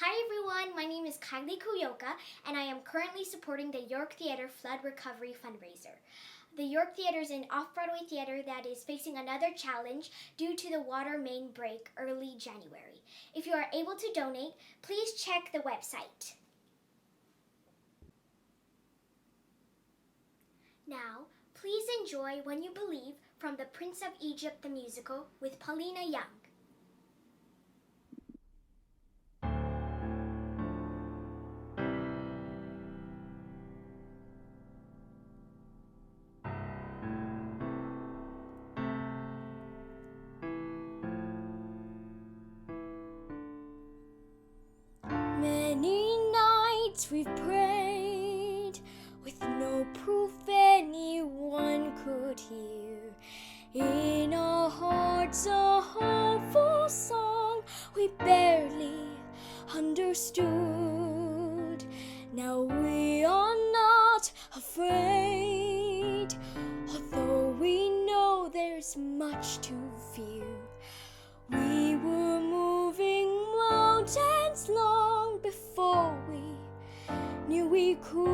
Hi everyone, my name is Kylie Kuyoka and I am currently supporting the York Theatre Flood Recovery Fundraiser. The York Theatre is an off-Broadway theater that is facing another challenge due to the water main break early January. If you are able to donate, please check the website. Now, please enjoy When You Believe from The Prince of Egypt the Musical with Paulina Young. Many nights we've prayed with no proof anyone could hear. In our hearts a hopeful song we barely understood. Now we are not afraid, although we know there's much to fear. We were moving mountains long before we knew we could.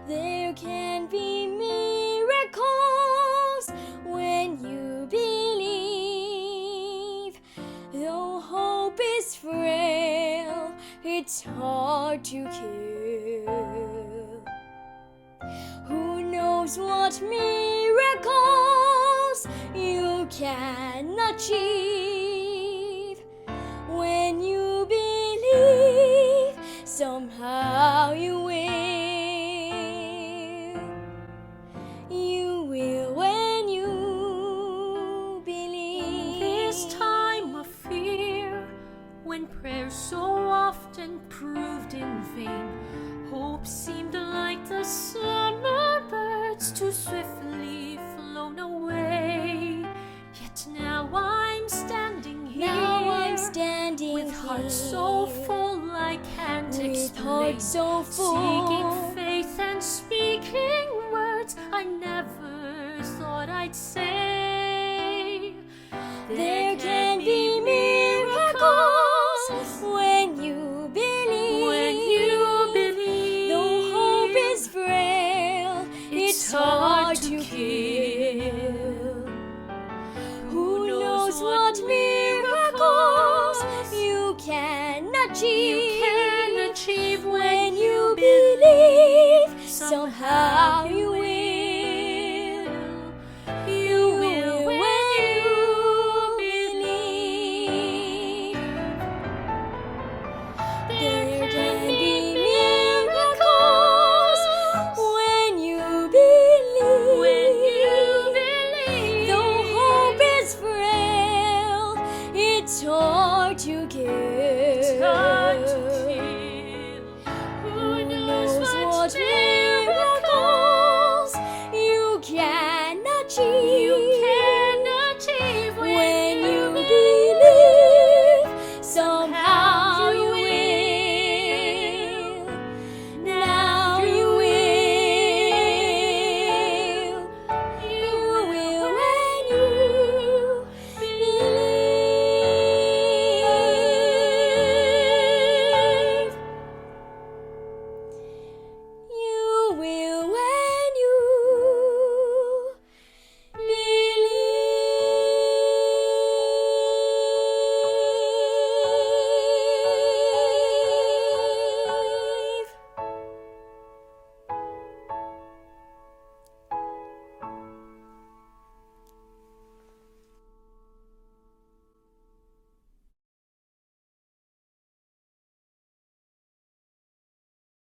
There can be miracles when you believe. Though hope is frail, it's hard to kill. Who knows what miracles you can achieve? When you believe, somehow you will. You will when you believe. This time of fear, when prayers so often proved in vain, hope seemed like the summer birds too swiftly flown away. Yet now I'm standing here, with heart so full I can't with explain, heart so full, seeking faith and speaking words I never thought I'd say. there can be miracles when you believe. When you believe, Though hope is frail, it's hard to kill.